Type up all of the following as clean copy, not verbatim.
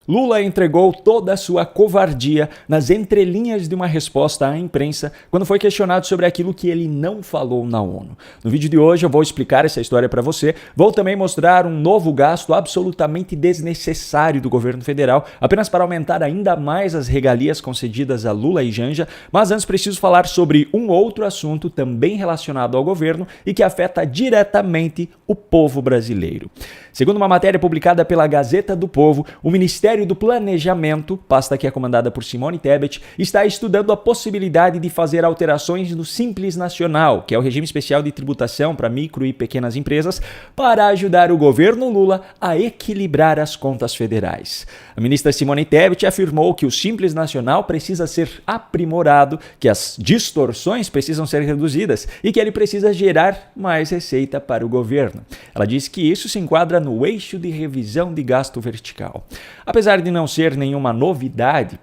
Lula entregou toda a sua covardia nas entrelinhas de uma resposta à imprensa quando foi questionado sobre aquilo que ele não falou na ONU. No vídeo de hoje eu vou explicar essa história para você, vou também mostrar um novo gasto absolutamente desnecessário do governo federal, apenas para aumentar ainda mais as regalias concedidas a Lula e Janja, mas antes preciso falar sobre um outro assunto também relacionado ao governo e que afeta diretamente o povo brasileiro. Segundo uma matéria publicada pela Gazeta do Povo, o Ministério do Planejamento, pasta que é comandada por Simone Tebet, está estudando a possibilidade de fazer alterações no Simples Nacional, que é o regime especial de tributação para micro e pequenas empresas, para ajudar o governo Lula a equilibrar as contas federais. A ministra Simone Tebet afirmou que o Simples Nacional precisa ser aprimorado, que as distorções precisam ser reduzidas e que ele precisa gerar mais receita para o governo. Ela disse que isso se enquadra no eixo de revisão de gasto vertical. Apesar de não ser nenhuma novidade,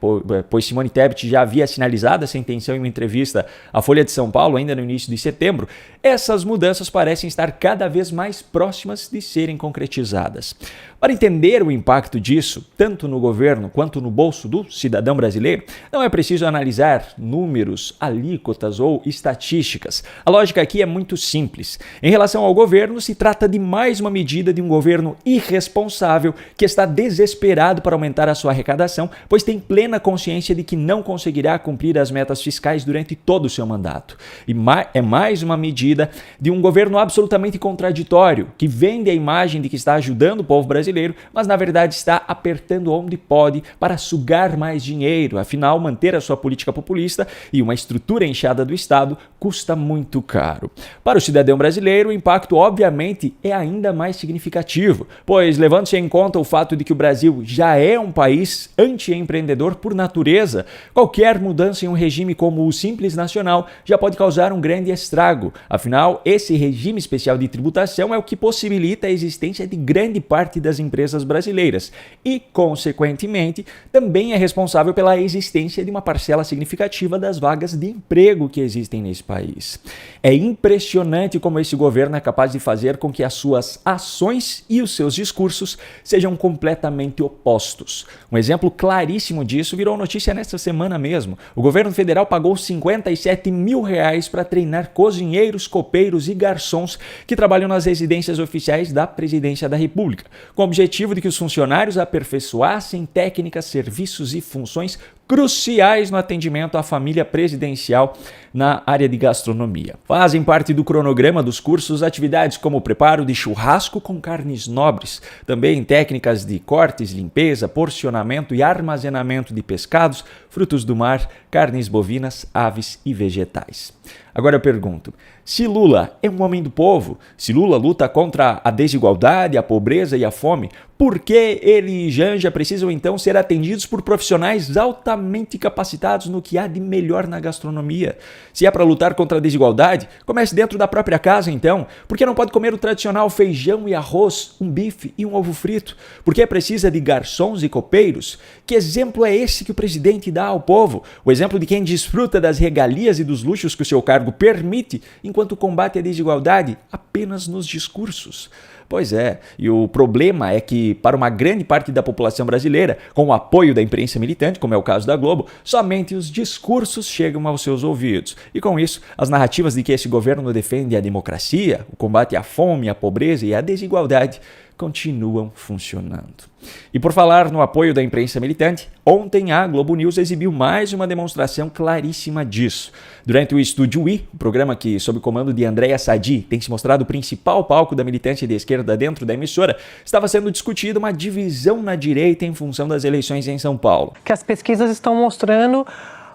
pois Simone Tebet já havia sinalizado essa intenção em uma entrevista à Folha de São Paulo ainda no início de setembro, essas mudanças parecem estar cada vez mais próximas de serem concretizadas. Para entender o impacto disso, tanto no governo quanto no bolso do cidadão brasileiro, não é preciso analisar números, alíquotas ou estatísticas. A lógica aqui é muito simples. Em relação ao governo, se trata de mais uma medida de um governo irresponsável que está desesperado para aumentar a sua arrecadação, pois tem plena consciência de que não conseguirá cumprir as metas fiscais durante todo o seu mandato. E é mais uma medida de um governo absolutamente contraditório, que vende a imagem de que está ajudando o povo brasileiro, mas na verdade está apertando onde pode para sugar mais dinheiro. Afinal, manter a sua política populista e uma estrutura inchada do Estado custa muito caro. Para o cidadão brasileiro, o impacto obviamente é ainda mais significativo, pois levando-se em conta o fato de que o Brasil já é um país anti-empreendedor por natureza, qualquer mudança em um regime como o Simples Nacional já pode causar um grande estrago. Afinal, esse regime especial de tributação é o que possibilita a existência de grande parte das empresas brasileiras e, consequentemente, também é responsável pela existência de uma parcela significativa das vagas de emprego que existem nesse país. É impressionante como esse governo é capaz de fazer com que as suas ações e os seus discursos sejam completamente opostos. Um exemplo claríssimo disso virou notícia nesta semana mesmo. O governo federal pagou R$57 mil para treinar cozinheiros, copeiros e garçons que trabalham nas residências oficiais da Presidência da República, com o objetivo de que os funcionários aperfeiçoassem técnicas, serviços e funções cruciais no atendimento à família presidencial na área de gastronomia. Fazem parte do cronograma dos cursos atividades como o preparo de churrasco com carnes nobres, também técnicas de cortes, limpeza, porcionamento e armazenamento de pescados, frutos do mar, carnes bovinas, aves e vegetais. Agora eu pergunto, se Lula é um homem do povo, se Lula luta contra a desigualdade, a pobreza e a fome, por que ele e Janja precisam então ser atendidos por profissionais altamente capacitados no que há de melhor na gastronomia? Se é para lutar contra a desigualdade, comece dentro da própria casa então. Por que não pode comer o tradicional feijão e arroz, um bife e um ovo frito? Por que precisa de garçons e copeiros? Que exemplo é esse que o presidente dá ao povo? O exemplo de quem desfruta das regalias e dos luxos que o seu cargo permite, enquanto combate a desigualdade apenas nos discursos. Pois é, e o problema é que, para uma grande parte da população brasileira, com o apoio da imprensa militante, como é o caso da Globo, somente os discursos chegam aos seus ouvidos. E com isso, as narrativas de que esse governo defende a democracia, o combate à fome, à pobreza e à desigualdade continuam funcionando. E por falar no apoio da imprensa militante, ontem a Globo News exibiu mais uma demonstração claríssima disso. Durante o Estúdio I, o programa que, sob o comando de Andréa Sadi, tem se mostrado o principal palco da militância de esquerda dentro da emissora, estava sendo discutida uma divisão na direita em função das eleições em São Paulo. Que as pesquisas estão mostrando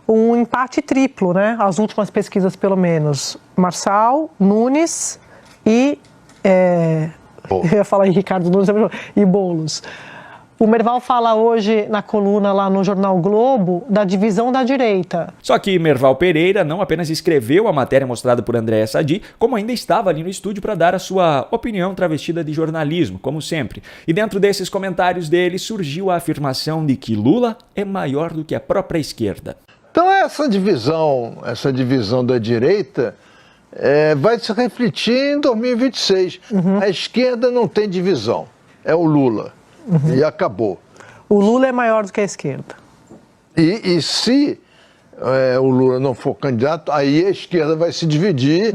um empate triplo, né? As últimas pesquisas, pelo menos. Marçal, Nunes e... Eu ia falar em Ricardo Nunes e Boulos. O Merval fala hoje na coluna lá no jornal Globo da divisão da direita. Só que Merval Pereira não apenas escreveu a matéria mostrada por Andréa Sadi, como ainda estava ali no estúdio para dar a sua opinião travestida de jornalismo, como sempre. E dentro desses comentários dele surgiu a afirmação de que Lula é maior do que a própria esquerda. Então essa divisão da direita vai se refletir em 2026. A esquerda não tem divisão, é o Lula. E acabou. O Lula é maior do que a esquerda. E se o Lula não for candidato, aí a esquerda vai se dividir,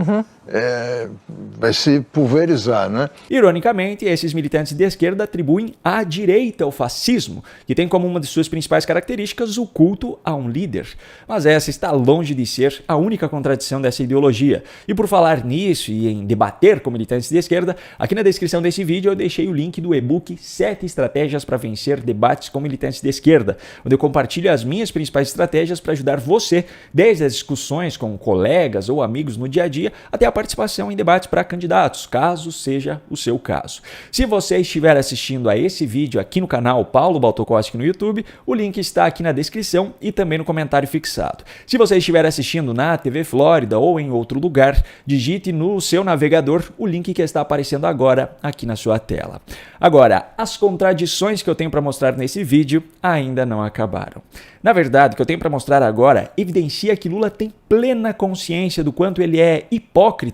vai se pulverizar, né? Ironicamente, esses militantes de esquerda atribuem à direita o fascismo, que tem como uma de suas principais características o culto a um líder. Mas essa está longe de ser a única contradição dessa ideologia. E por falar nisso e em debater com militantes de esquerda, aqui na descrição desse vídeo eu deixei o link do e-book 7 estratégias para vencer debates com militantes de esquerda, onde eu compartilho as minhas principais estratégias para ajudar você, desde as discussões com colegas ou amigos no dia a dia, até a participação em debates para candidatos, caso seja o seu caso. Se você estiver assistindo a esse vídeo aqui no canal Paulo Baltokowski no YouTube, o link está aqui na descrição e também no comentário fixado. Se você estiver assistindo na TV Flórida ou em outro lugar, digite no seu navegador o link que está aparecendo agora aqui na sua tela. Agora, as contradições que eu tenho para mostrar nesse vídeo ainda não acabaram. Na verdade, o que eu tenho para mostrar agora evidencia que Lula tem plena consciência do quanto ele é hipócrita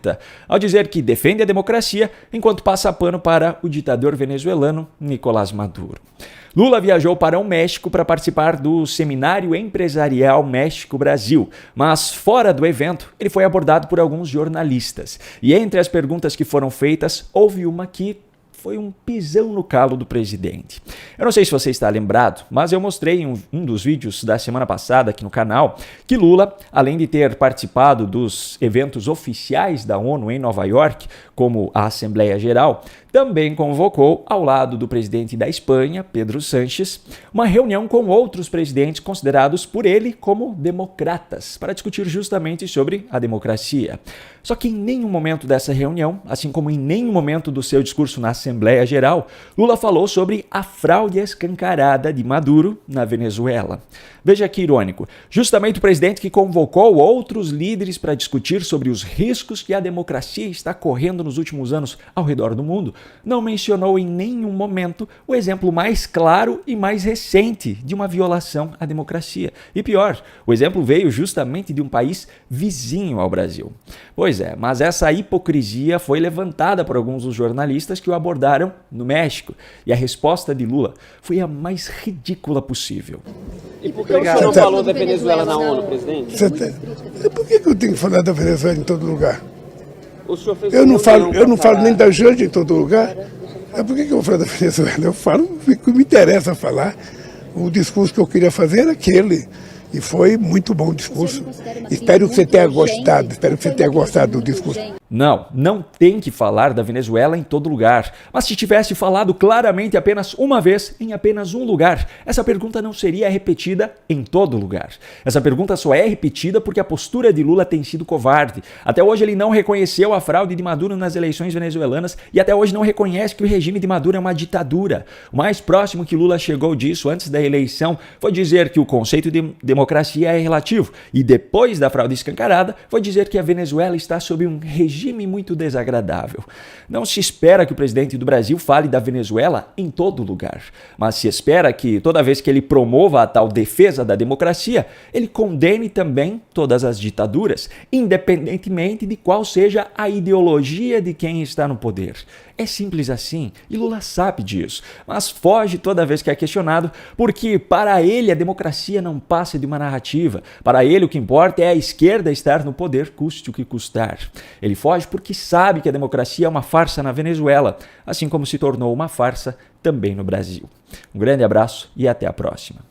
ao dizer que defende a democracia enquanto passa pano para o ditador venezuelano Nicolás Maduro. Lula viajou para o México para participar do Seminário Empresarial México-Brasil, mas fora do evento ele foi abordado por alguns jornalistas. E entre as perguntas que foram feitas, houve uma que foi um pisão no calo do presidente. Eu não sei se você está lembrado, mas eu mostrei em um dos vídeos da semana passada aqui no canal que Lula, além de ter participado dos eventos oficiais da ONU em Nova York, como a Assembleia Geral, também convocou, ao lado do presidente da Espanha, Pedro Sánchez, uma reunião com outros presidentes considerados por ele como democratas, para discutir justamente sobre a democracia. Só que em nenhum momento dessa reunião, assim como em nenhum momento do seu discurso na Assembleia Geral, Lula falou sobre a fraude escancarada de Maduro na Venezuela. Veja que irônico, justamente o presidente que convocou outros líderes para discutir sobre os riscos que a democracia está correndo nos últimos anos ao redor do mundo, não mencionou em nenhum momento o exemplo mais claro e mais recente de uma violação à democracia. E pior, o exemplo veio justamente de um país vizinho ao Brasil. Pois é, mas essa hipocrisia foi levantada por alguns dos jornalistas que o abordaram no México. E a resposta de Lula foi a mais ridícula possível. E por que o senhor não falou da Venezuela na ONU, presidente? Por que eu tenho que falar da Venezuela em todo lugar? O senhor fez Eu não falo nem da Janja em todo lugar. Por que eu vou falar da Venezuela? Eu falo o que me interessa falar. O discurso que eu queria fazer era aquele. E foi muito bom o discurso. Espero que você tenha gostado do discurso. Não tem que falar da Venezuela em todo lugar. Mas se tivesse falado claramente apenas uma vez, em apenas um lugar, essa pergunta não seria repetida em todo lugar. Essa pergunta só é repetida porque a postura de Lula tem sido covarde. Até hoje ele não reconheceu a fraude de Maduro nas eleições venezuelanas e até hoje não reconhece que o regime de Maduro é uma ditadura. O mais próximo que Lula chegou disso antes da eleição foi dizer que o conceito de democracia é relativo e depois da fraude escancarada foi dizer que a Venezuela está sob um regime muito desagradável. Não se espera que o presidente do Brasil fale da Venezuela em todo lugar, mas se espera que toda vez que ele promova a tal defesa da democracia, ele condene também todas as ditaduras, independentemente de qual seja a ideologia de quem está no poder. É simples assim, e Lula sabe disso, mas foge toda vez que é questionado, porque para ele a democracia não passa de uma narrativa. Para ele o que importa é a esquerda estar no poder, custe o que custar. Ele foge porque sabe que a democracia é uma farsa na Venezuela, assim como se tornou uma farsa também no Brasil. Um grande abraço e até a próxima.